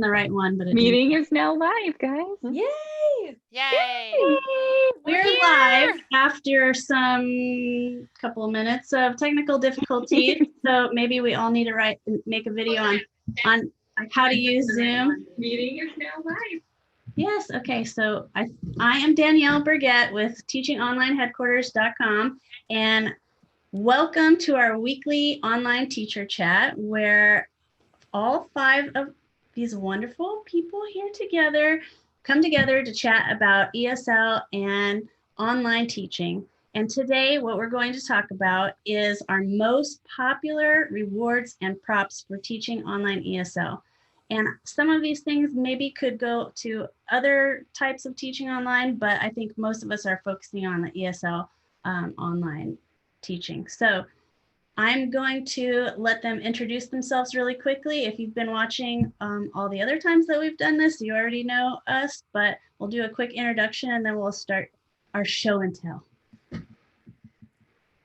the right one, but Meeting is now live, guys. Yay! Yay! We're live after some couple of minutes of technical difficulties. So maybe we all need to make a video on how to use Zoom. Meeting is now live. Yes. Okay. So I am Danyel Burgett with teachingonlineheadquarters.com, and welcome to our weekly online teacher chat where all 5 of these wonderful people here come together to chat about ESL and online teaching. And today what we're going to talk about is our most popular rewards and props for teaching online ESL. And some of these things maybe could go to other types of teaching online, but I think most of us are focusing on the ESL online teaching. So I'm going to let them introduce themselves really quickly. If you've been watching all the other times that we've done this, you already know us, but we'll do a quick introduction and then we'll start our show and tell.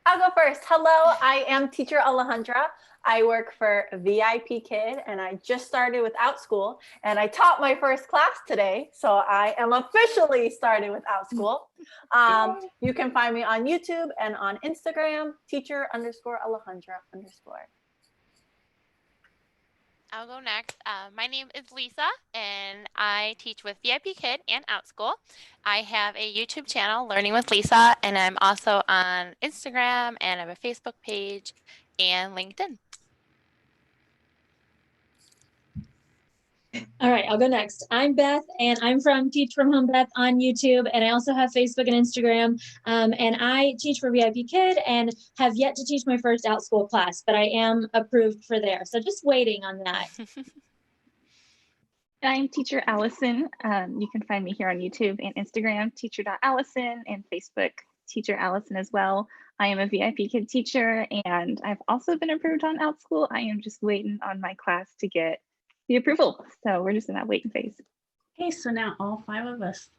I'll go first. Hello, I am teacher Alejandra. I work for VIP Kid and I just started without school and I taught my first class today. So I am officially started without school. You can find me on YouTube and on Instagram, teacher_Alejandra_. I'll go next. My name is Lisa and I teach with VIP Kid and OutSchool. I have a YouTube channel, Learning with Lisa, and I'm also on Instagram and I have a Facebook page and LinkedIn. All right, I'll go next. I'm Beth, and I'm from Teach from Home Beth on YouTube, and I also have Facebook and Instagram, and I teach for VIP Kid and have yet to teach my first OutSchool class, but I am approved for there, so just waiting on that. I'm teacher Allyson. You can find me here on YouTube and Instagram, teacher.allyson, and Facebook, teacher Allyson as well. I am a VIP Kid teacher, and I've also been approved on OutSchool. I am just waiting on my class to get the approval. So we're just in that waiting phase. Okay, so now all 5 of us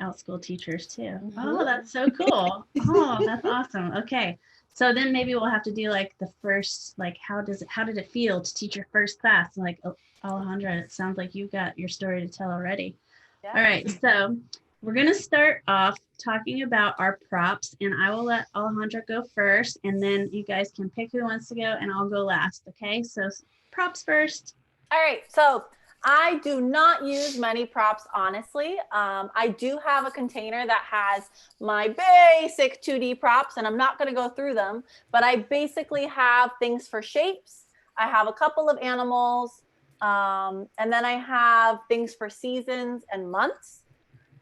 OutSchool teachers too. Oh, that's so cool. Oh, that's awesome. Okay, so then maybe we'll have to do like the first, like how did it feel to teach your first class? Like Alejandra, it sounds like you got your story to tell already. Yeah. All right, so we're gonna start off talking about our props, and I will let Alejandra go first, and then you guys can pick who wants to go, and I'll go last. Okay, so props first. All right, so I do not use many props, honestly. I do have a container that has my basic 2D props, and I'm not going to go through them, but I basically have things for shapes. I have a couple of animals, and then I have things for seasons and months.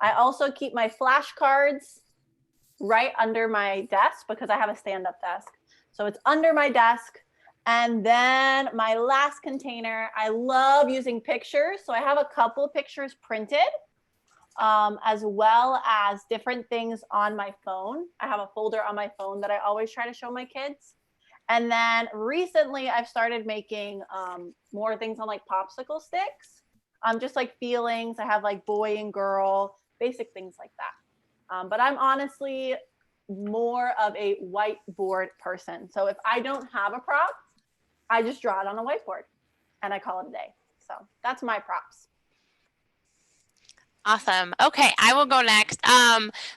I also keep my flashcards right under my desk because I have a stand-up desk. So it's under my desk. And then my last container, I love using pictures. So I have a couple pictures printed, as well as different things on my phone. I have a folder on my phone that I always try to show my kids. And then recently I've started making more things on like popsicle sticks, just like feelings. I have like boy and girl, basic things like that. But I'm honestly more of a whiteboard person. So if I don't have a prop, I just draw it on a whiteboard and I call it a day. So that's my props. Awesome. Okay, I will go next.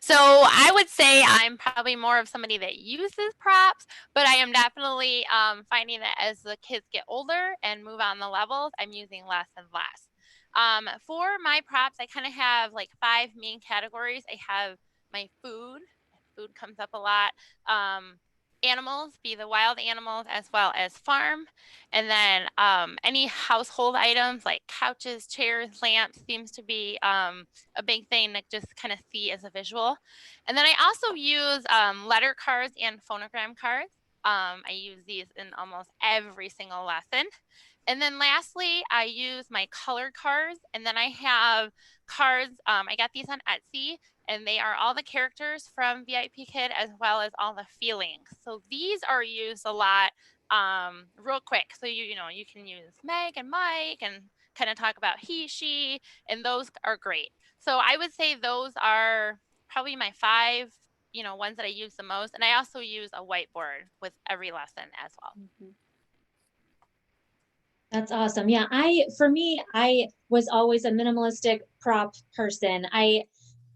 So I would say I'm probably more of somebody that uses props, but I am definitely finding that as the kids get older and move on the levels, I'm using less and less. For my props, I kind of have like 5 main categories. I have my food. Food comes up a lot. Animals, be the wild animals as well as farm, and then any household items like couches, chairs, lamps seems to be a big thing to just kind of see as a visual. And then I also use letter cards and phonogram cards. I use these in almost every single lesson. And then lastly, I use my color cards, and then I have cards. I got these on Etsy, and they are all the characters from VIP Kid as well as all the feelings. So these are used a lot real quick. So you know, you can use Meg and Mike and kind of talk about he, she, and those are great. So I would say those are probably my 5, ones that I use the most. And I also use a whiteboard with every lesson as well. Mm-hmm. That's awesome. Yeah, for me, I was always a minimalistic prop person. I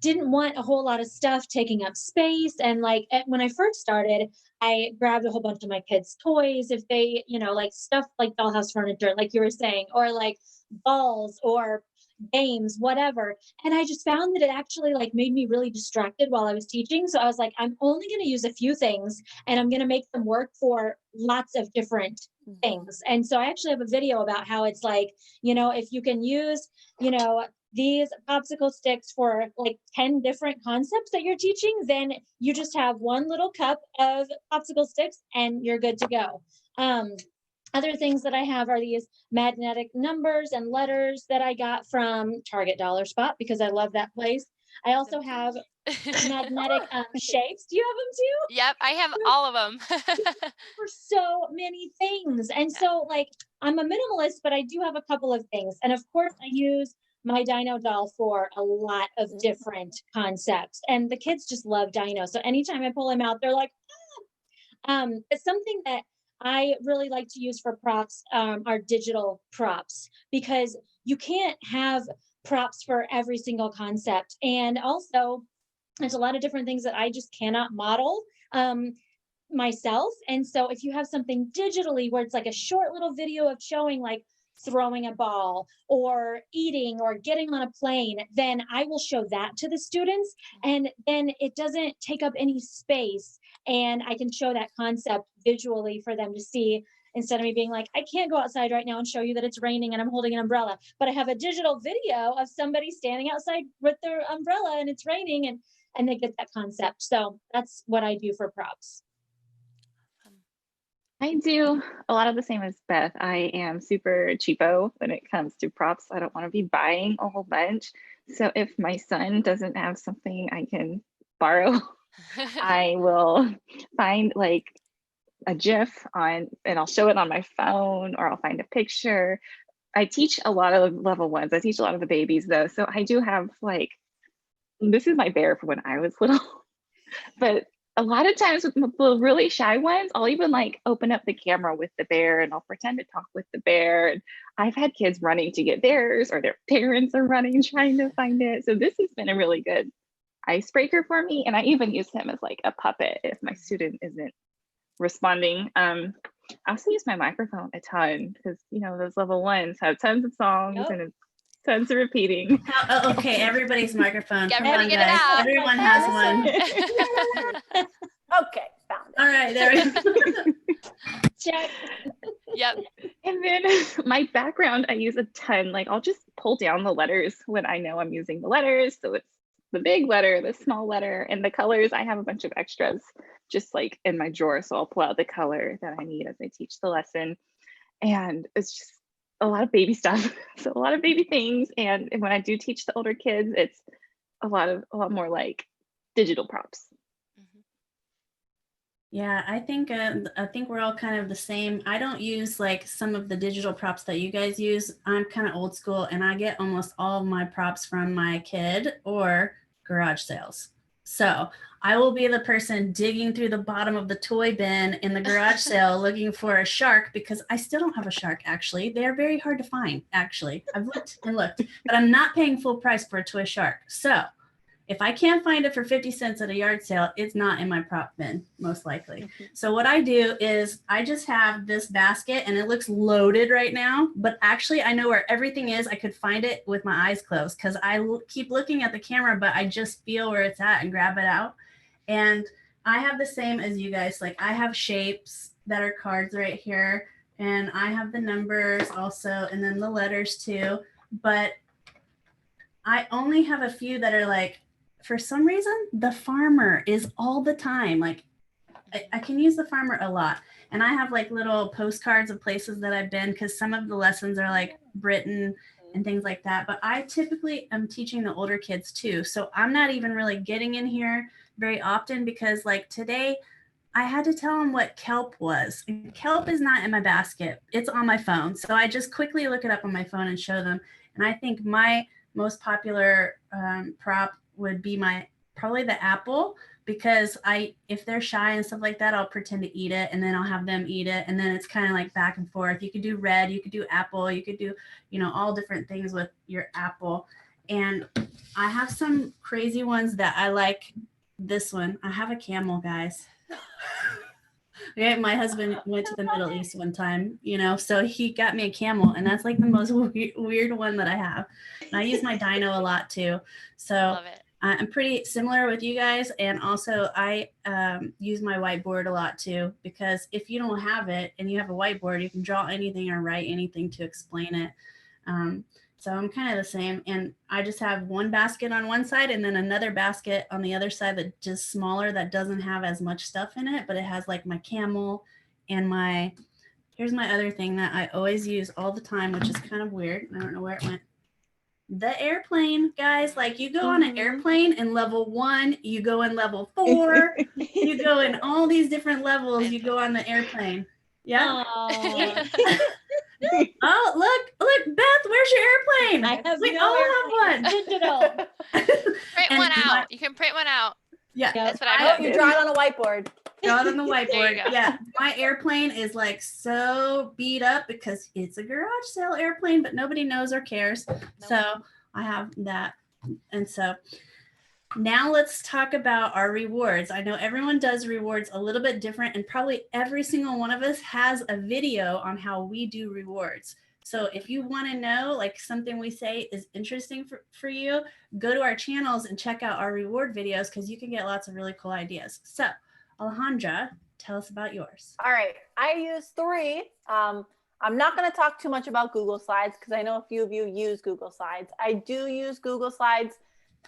didn't want a whole lot of stuff taking up space. And like when I first started, I grabbed a whole bunch of my kids' toys, if they, like stuff like dollhouse furniture, like you were saying, or like balls or games, whatever. And I just found that it actually like made me really distracted while I was teaching. So I was like, I'm only going to use a few things and I'm going to make them work for lots of different things. And so I actually have a video about how it's like, if you can use, these popsicle sticks for like 10 different concepts that you're teaching, then you just have one little cup of popsicle sticks and you're good to go. Other things that I have are these magnetic numbers and letters that I got from Target Dollar Spot because I love that place. I also have magnetic shapes. Do you have them too? Yep, I have all of them. For so many things. And so like I'm a minimalist, but I do have a couple of things. And of course I use my Dino doll for a lot of different concepts. And the kids just love Dino. So anytime I pull him out, they're like, ah! It's something that I really like to use for props are digital props, because you can't have props for every single concept. And also there's a lot of different things that I just cannot model myself. And so if you have something digitally where it's like a short little video of showing like throwing a ball or eating or getting on a plane, then I will show that to the students. And then it doesn't take up any space. And I can show that concept visually for them to see, instead of me being like, I can't go outside right now and show you that it's raining and I'm holding an umbrella, but I have a digital video of somebody standing outside with their umbrella and it's raining, and they get that concept. So that's what I do for props. I do a lot of the same as Beth. I am super cheapo when it comes to props. I don't want to be buying a whole bunch. So if my son doesn't have something I can borrow, I will find like a GIF and I'll show it on my phone, or I'll find a picture. I teach a lot of level ones. I teach a lot of the babies though. So I do have like, this is my bear from when I was little, but a lot of times with the really shy ones, I'll even like open up the camera with the bear and I'll pretend to talk with the bear. And I've had kids running to get theirs, or their parents are running trying to find it. So this has been a really good icebreaker for me. And I even use him as like a puppet if my student isn't responding. I also use my microphone a ton because, those level ones have tons of songs and it's tons of repeating. Okay, everybody's microphone. Come Everybody on, get it guys. out. Everyone has one. Okay, found it. All right, there we go. Check. Yep. And then my background, I use a ton. Like I'll just pull down the letters when I know I'm using the letters. So it's the big letter, the small letter, and the colors. I have a bunch of extras just like in my drawer. So I'll pull out the color that I need as I teach the lesson. And it's just a lot of baby stuff. So a lot of baby things. And when I do teach the older kids, it's a lot more like digital props. Yeah, I think we're all kind of the same. I don't use like some of the digital props that you guys use. I'm kind of old school, and I get almost all of my props from my kid or garage sales. So I will be the person digging through the bottom of the toy bin in the garage sale looking for a shark, because I still don't have a shark, actually. They are very hard to find, actually. I've looked and looked, but I'm not paying full price for a toy shark. So if I can't find it for 50 cents at a yard sale, it's not in my prop bin, most likely. So what I do is I just have this basket, and it looks loaded right now, but actually I know where everything is. I could find it with my eyes closed because I keep looking at the camera, but I just feel where it's at and grab it out. And I have the same as you guys. Like I have shapes that are cards right here, and I have the numbers also, and then the letters too. But I only have a few that are like, for some reason, the farmer is all the time. Like I can use the farmer a lot. And I have like little postcards of places that I've been, because some of the lessons are like Britain and things like that. But I typically am teaching the older kids too. So I'm not even really getting in here very often, because like today I had to tell them what kelp was. And kelp is not in my basket. It's on my phone. So I just quickly look it up on my phone and show them. And I think my most popular prop would be my probably the apple, because if they're shy and stuff like that, I'll pretend to eat it and then I'll have them eat it. And then it's kind of like back and forth. You could do red, you could do apple, you could do, all different things with your apple. And I have some crazy ones that I like. This one, I have a camel, guys. Okay, my husband went to the Middle East one time, so he got me a camel, and that's like the most weird one that I have. And I use my dyno a lot too. So Love it. I'm pretty similar with you guys. And also I use my whiteboard a lot too, because if you don't have it and you have a whiteboard, you can draw anything or write anything to explain it. So I'm kind of the same. And I just have one basket on one side and then another basket on the other side that's just smaller, that doesn't have as much stuff in it, but it has like my camel and here's my other thing that I always use all the time, which is kind of weird. I don't know where it went. The airplane, guys, like you go on an airplane in level 1, you go in level 4, you go in all these different levels, you go on the airplane. Yeah. Oh, look, Beth, where's your airplane? I have we no all airplane. have one. Digital. Print one out. You can print one out. Yeah. That's what Oh, I you do. draw it on a whiteboard. Draw it on the There whiteboard. you go. Yeah. My airplane is like so beat up because it's a garage sale airplane, but nobody knows or cares. So I have that. And so now let's talk about our rewards. I know everyone does rewards a little bit different, and probably every single one of us has a video on how we do rewards. So if you want to know, like, something we say is interesting for you, go to our channels and check out our reward videos, because you can get lots of really cool ideas. So Alejandra, tell us about yours. All right, I use 3. I'm not going to talk too much about Google Slides because I know a few of you use Google Slides. I do use Google Slides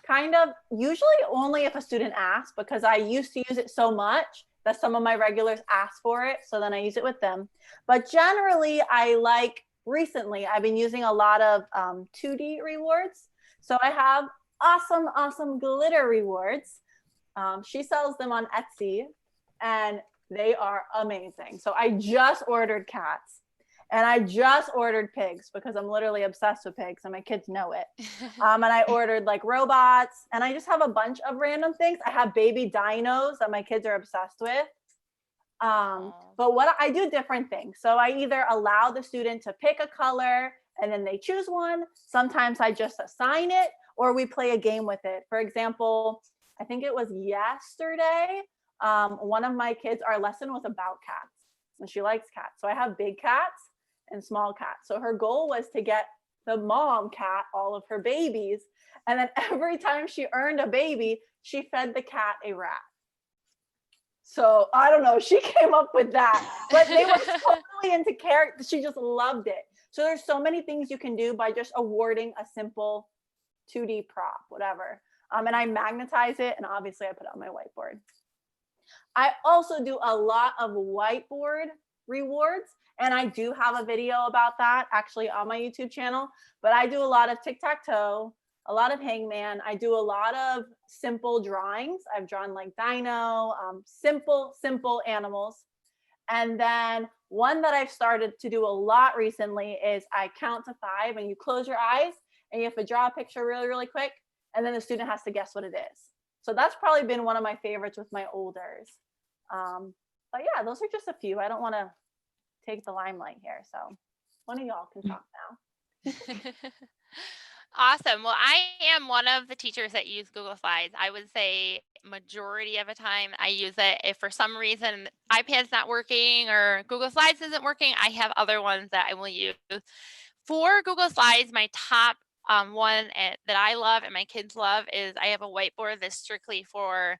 kind of usually only if a student asks, because I used to use it so much that some of my regulars ask for it. So then I use it with them. But generally, recently, I've been using a lot of 2D rewards. So I have awesome glitter rewards. She sells them on Etsy, and they are amazing. So I just ordered cats. And I just ordered pigs because I'm literally obsessed with pigs and my kids know it. And I ordered like robots, and I just have a bunch of random things. I have baby dinos that my kids are obsessed with. But what I do different things. So I either allow the student to pick a color and then they choose one. Sometimes I just assign it, or we play a game with it. For example, I think it was yesterday, one of my kids, our lesson was about cats, and she likes cats. So I have big cats and small cats. So her goal was to get the mom cat all of her babies. And then every time she earned a baby, she fed the cat a rat. So I don't know, she came up with that, but they were totally into character. She just loved it. So there's so many things you can do by just awarding a simple 2D prop, whatever. And I magnetize it, and obviously I put it on my whiteboard. I also do a lot of whiteboard rewards, and I do have a video about that actually on my YouTube channel, but I do a lot of tic-tac-toe, a lot of hangman. I do a lot of simple drawings. I've drawn like dino, simple animals. And then one that I've started to do a lot recently is I count to 5 and you close your eyes and you have to draw a picture really quick, and then the student has to guess what it is. So that's probably been one of my favorites with my olders. But yeah, those are just a few. I don't want to take the limelight here, so one of y'all can talk now. Awesome. Well, I am one of the teachers that use Google Slides. I would say majority of the time I use it. If for some reason iPad's not working or Google Slides isn't working, I have other ones that I will use. For Google Slides, my top one that I love and my kids love is I have a whiteboard that's strictly for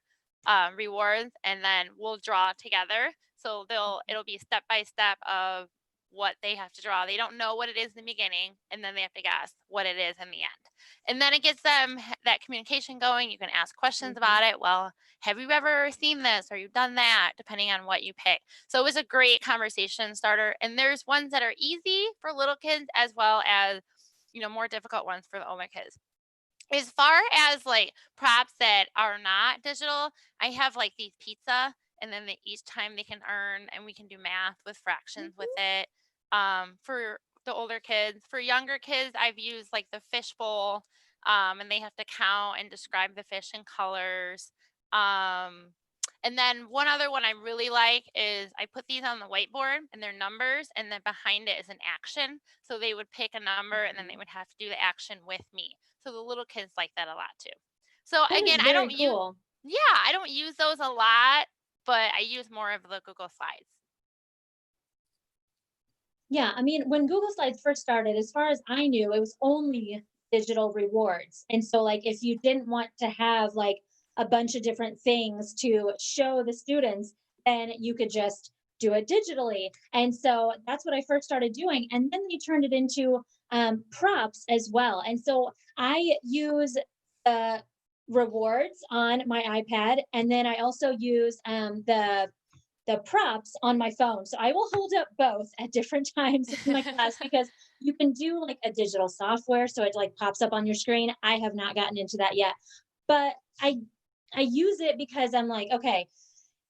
rewards, and then we'll draw together. So it'll be step by step of what they have to draw. They don't know what it is in the beginning, and then they have to guess what it is in the end. And then it gets them that communication going. You can ask questions about it. Well, have you ever seen this or you've done that, depending on what you pick. So it was a great conversation starter. And there's ones that are easy for little kids as well as, more difficult ones for the older kids. As far as like props that are not digital, I have like these pizza, and then each time they can earn, and we can do math with fractions with it. For the older kids. For younger kids, I've used like the fishbowl. and they have to count and describe the fish in colors. And then one other one I really like is I put these on the whiteboard and they're numbers, and then behind it is an action. So they would pick a number and then they would have to do the action with me. So the little kids like that a lot too. So That is again, very cool. I don't use those a lot, but I use more of the Google Slides. Yeah, I mean, when Google Slides first started, as far as I knew, it was only digital rewards. And so, like, if you didn't want to have like a bunch of different things to show the students, then you could just do it digitally. And so that's what I first started doing. And then they turned it into props as well. And so I use the rewards on my iPad, and then I also use the props on my phone. So I will hold up both at different times in my class because you can do like a digital software. So it like pops up on your screen. I have not gotten into that yet, but I use it because I'm like, okay,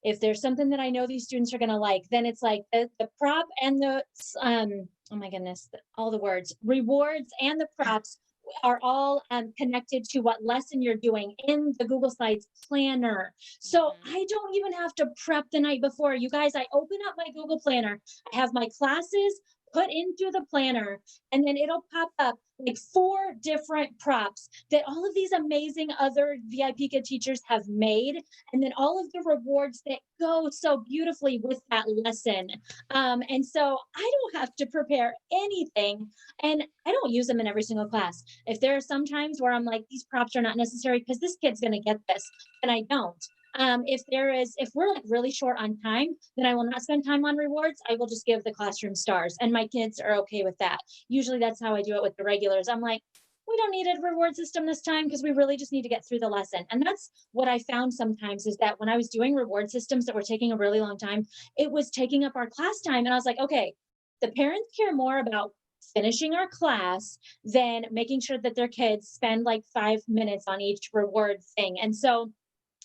if there's something that I know these students are going to like, then it's like the prop and the, oh my goodness, all the words, rewards and the props are all connected to what lesson you're doing in the Google Slides planner. So I don't even have to prep the night before. You guys, I open up my Google Planner. I have my classes put into the planner, and then it'll pop up like 4 different props that all of these amazing other VIP Kid teachers have made, and then all of the rewards that go so beautifully with that lesson. And so I don't have to prepare anything, and I don't use them in every single class. If there are some times where I'm like, these props are not necessary because this kid's going to get this, and I don't. If we're like really short on time, then I will not spend time on rewards. I will just give the classroom stars, and my kids are okay with that. Usually that's how I do it with the regulars. I'm like, we don't need a reward system this time because we really just need to get through the lesson. And that's what I found sometimes is that when I was doing reward systems that were taking a really long time, it was taking up our class time. And I was like, okay, the parents care more about finishing our class than making sure that their kids spend like 5 minutes on each reward thing. And so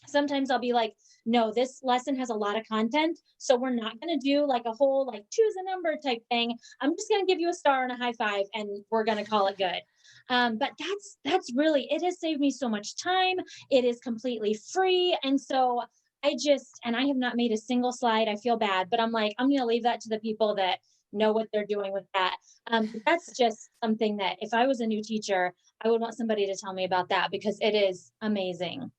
sometimes I'll be like, no, this lesson has a lot of content, so we're not going to do like a whole like choose a number type thing. I'm just going to give you a star and a high five and we're going to call it good. But that's really, it has saved me so much time. It is completely free. And so I have not made a single slide. I feel bad, but I'm like, I'm going to leave that to the people that know what they're doing with that. That's just something that if I was a new teacher, I would want somebody to tell me about that because it is amazing.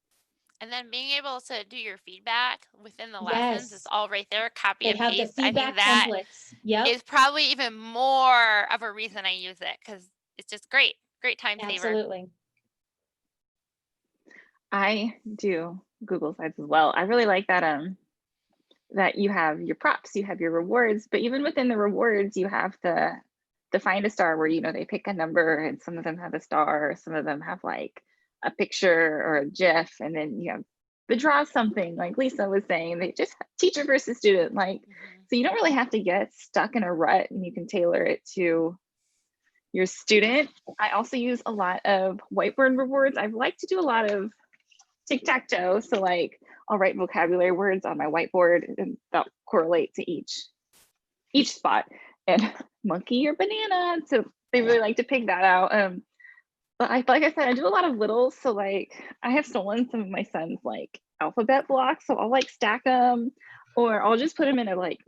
And then being able to do your feedback within the lessons is all right there, copy They and have paste. the feedback that templates. Yep. is probably even more of a reason I use it because it's just great time saver. Absolutely. I do Google Slides as well. I really like that that you have your props, you have your rewards, but even within the rewards, you have the find a star where they pick a number and some of them have a star, some of them have like a picture or a GIF, and then you have the draw something like Lisa was saying, they just teacher versus student, like so you don't really have to get stuck in a rut and you can tailor it to your student. I also use a lot of whiteboard rewards. I like to do a lot of tic-tac-toe, so like I'll write vocabulary words on my whiteboard and that'll correlate to each spot, and monkey or banana, so they really like to pick that out. But like I said, I do a lot of littles, so like I have stolen some of my son's like alphabet blocks, so I'll like stack them, or I'll just put them in a like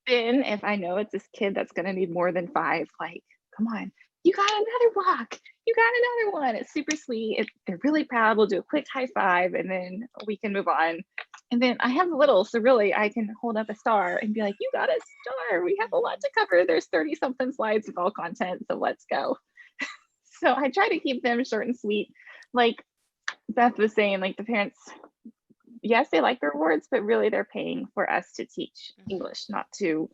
bin if I know it's this kid that's gonna need more than 5. Like, come on, you got another block, you got another one. It's super sweet. They're really proud. We'll do a quick high five and then we can move on. And then I have little, so really I can hold up a star and be like, you got a star. We have a lot to cover. There's 30 something slides with all content, so let's go. So I try to keep them short and sweet. Like Beth was saying, like the parents, yes, they like the rewards, but really they're paying for us to teach English, not to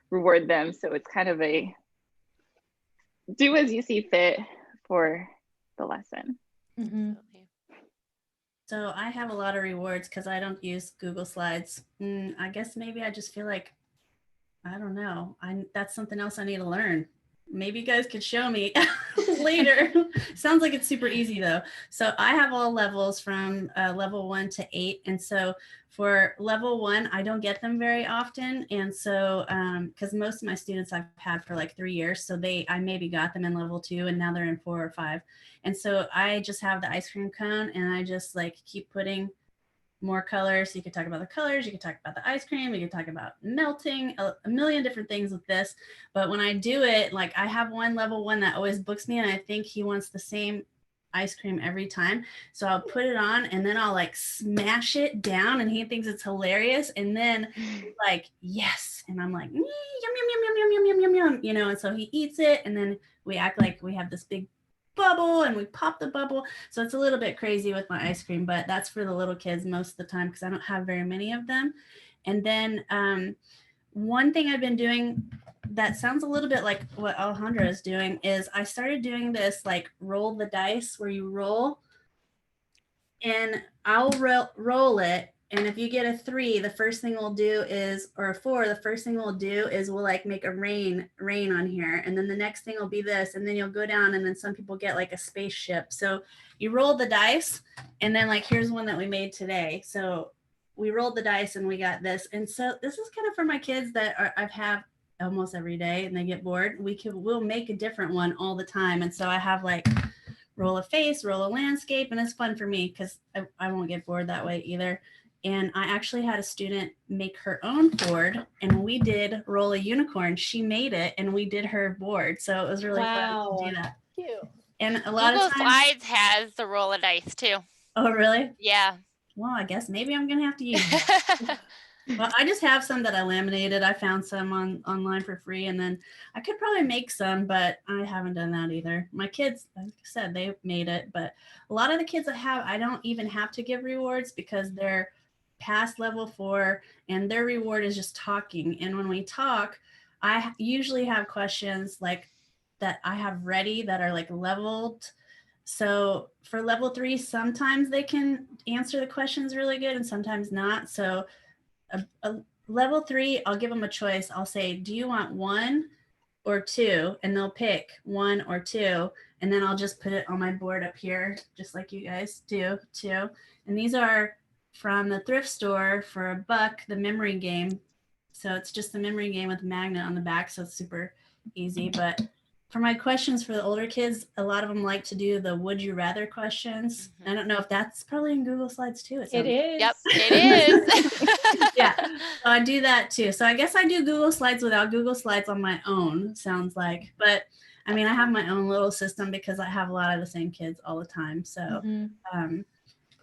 reward them. So it's kind of a do as you see fit for the lesson. Mm-hmm. So I have a lot of rewards because I don't use Google Slides. I guess maybe I just feel like, I don't know, that's something else I need to learn. maybe you guys could show me later. Sounds like it's super easy though. So I have all levels from level 1 to 8. And so for level 1, I don't get them very often. And so, because most of my students I've had for like 3 years, so I maybe got them in level 2 and now they're in 4 or 5. And so I just have the ice cream cone and I just like keep putting more colors. So you could talk about the colors, you could talk about the ice cream, you could talk about melting, a million different things with this. But when I do it, like I have one level 1 that always books me and I think he wants the same ice cream every time. So I'll put it on and then I'll like smash it down and he thinks it's hilarious. And then like, yes. And I'm like, yum, yum, yum, yum, yum, yum, yum, yum, yum, you know, and so he eats it and then we act like we have this big bubble and we pop the bubble. So it's a little bit crazy with my ice cream, but that's for the little kids most of the time because I don't have very many of them. And then one thing I've been doing that sounds a little bit like what Alejandra is doing is I started doing this like roll the dice where you roll and I'll roll it. And if you get a 3, the first thing we'll do is, or a 4, the first thing we'll do is we'll like make a rain on here. And then the next thing will be this, and then you'll go down and then some people get like a spaceship. So you roll the dice and then like, here's one that we made today. So we rolled the dice and we got this. And so this is kind of for my kids that I have almost every day and they get bored. We'll make a different one all the time. And so I have like roll a face, roll a landscape, and it's fun for me because I won't get bored that way either. And I actually had a student make her own board and we did roll a unicorn. She made it and we did her board. So it was really fun to do that. Cute. And a lot of times Slides has the roll of dice too. Oh, really? Yeah. Well, I guess maybe I'm going to have to use that. Well, I just have some that I laminated. I found some online for free and then I could probably make some, but I haven't done that either. My kids, like I said, they made it, but a lot of the kids I don't even have to give rewards because they're past level 4 and their reward is just talking. And when we talk, I usually have questions like that I have ready that are like leveled. So for level 3, sometimes they can answer the questions really good and sometimes not. So a level 3, I'll give them a choice. I'll say, do you want 1 or 2? And they'll pick 1 or 2. And then I'll just put it on my board up here, just like you guys do too. And these are from the thrift store for $1, the memory game. So it's just the memory game with a magnet on the back. So it's super easy. But for my questions for the older kids, a lot of them like to do the would you rather questions. I don't know if that's probably in Google Slides too. It is. Yep, it is. Yeah, so I do that too. So I guess I do Google Slides without Google Slides on my own, sounds like. But I mean, I have my own little system because I have a lot of the same kids all the time. So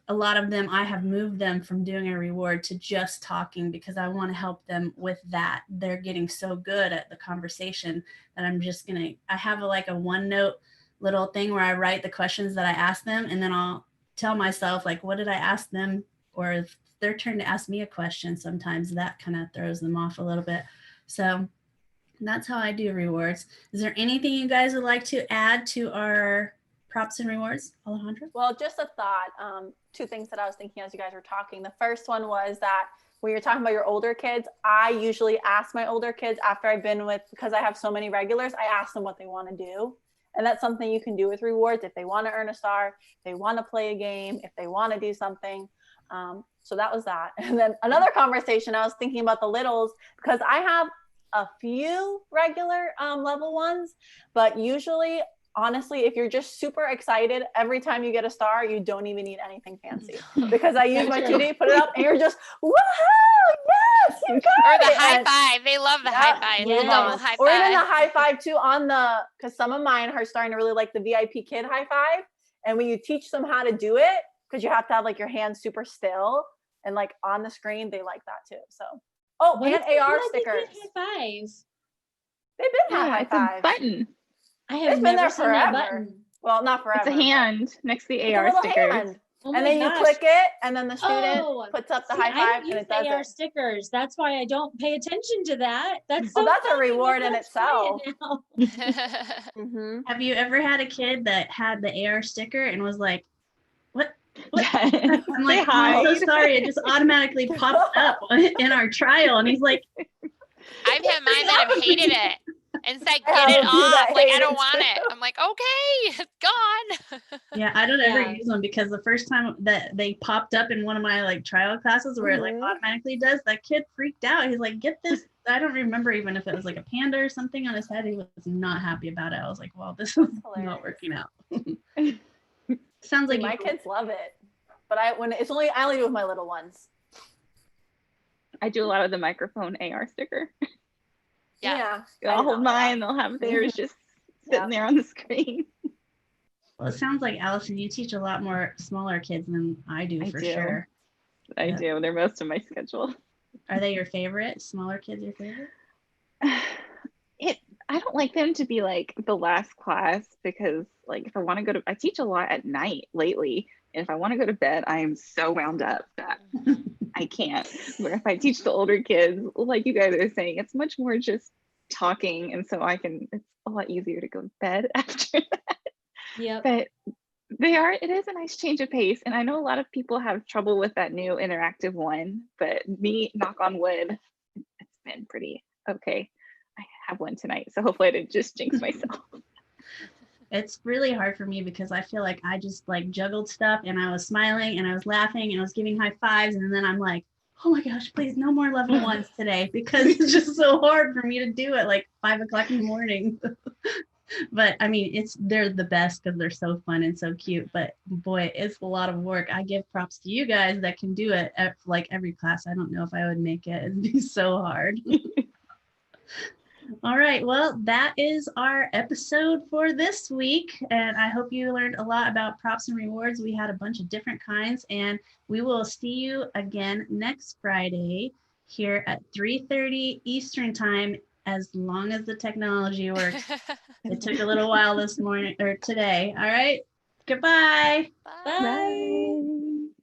a lot of them, I have moved them from doing a reward to just talking because I want to help them with that. They're getting so good at the conversation that I'm just going to, I have like a OneNote little thing where I write the questions that I ask them and then I'll tell myself like, what did I ask them? Or if their turn to ask me a question, sometimes that kind of throws them off a little bit. So that's how I do rewards. Is there anything you guys would like to add to our props and rewards, Alejandra? Well, just a thought, 2 things that I was thinking as you guys were talking. The first one was that when you're talking about your older kids, I usually ask my older kids after I've been with, because I have so many regulars, I ask them what they want to do. And that's something you can do with rewards. If they want to earn a star, if they want to play a game, if they want to do something. So that was that. And then another conversation, I was thinking about the littles because I have a few regular level ones, but usually honestly, if you're just super excited every time you get a star, you don't even need anything fancy because I use my 2D, put it up, and you're just, woohoo, yes, you got Or the it. high five. They love the high five. Yes. The double high five. Or even the high five too on the, because some of mine are starting to really like the VIP kid high five. And when you teach them how to do it, because you have to have like your hands super still and like on the screen, they like that too. So, oh, What and if they AR feel like they stickers. can't high five? They've been Yeah, high it's a five. button. I It's have been never there seen that forever. button. Well, not forever. It's a hand next to the It's a AR little stickers. hand. Oh And my then you gosh. click it, and then the student Oh, puts up the See, high I five, don't and use it does AR it. stickers. That's why I don't pay attention to that. That's so Well, that's a funny. reward in Let's try itself. it now. Mm-hmm. Have you ever had a kid that had the AR sticker and was like, what? What? I'm I'm like, oh, I'm so sorry. It just automatically popped up in our trial. And he's like, I've had mine that have hated it. and said, I get have it a few that off. Like, I hate don't it want too. it. I'm like, okay, it's gone. Yeah, I don't ever Yeah. use them because the first time that they popped up in one of my like trial classes where it like Mhm. automatically does, that kid freaked out. He's like, get this. I don't remember even if it was like a panda or something on his head. He was not happy about it. I was like, well, this is That's not hilarious. working out. Sounds See, like my you kids love it, but I only do it with my little ones. I do a lot of the microphone AR sticker. Yeah. I'll hold mine, they'll have theirs Mhm. just sitting there on the screen. Well, it sounds like Allyson, you teach a lot more smaller kids than I do I for do. sure. I Yeah. do. They're most of my schedule. Are they your favorite? Smaller kids your favorite? I don't like them to be like the last class because like if I want to go to I teach a lot at night lately, and if I want to go to bed, I am so wound up that I can't. Where if I teach the older kids, like you guys are saying, it's much more just talking, and so it's a lot easier to go to bed after that. Yep. But it is a nice change of pace, and I know a lot of people have trouble with that new interactive one, but me, knock on wood, it's been pretty okay. I have one tonight, so hopefully I didn't just jinx myself. It's really hard for me because I feel like I just like juggled stuff and I was smiling and I was laughing and I was giving high fives. And then I'm like, oh my gosh, please no more level ones today because it's just so hard for me to do at like 5 o'clock in the morning. But I mean, they're the best because they're so fun and so cute. But boy, it's a lot of work. I give props to you guys that can do it at like every class. I don't know if I would make it. It'd be so hard. All right, well, that is our episode for this week. And I hope you learned a lot about props and rewards. We had a bunch of different kinds, and we will see you again next Friday here at 3:30 Eastern time, as long as the technology works. It took a little while this morning or today. All right, goodbye. Bye. Bye.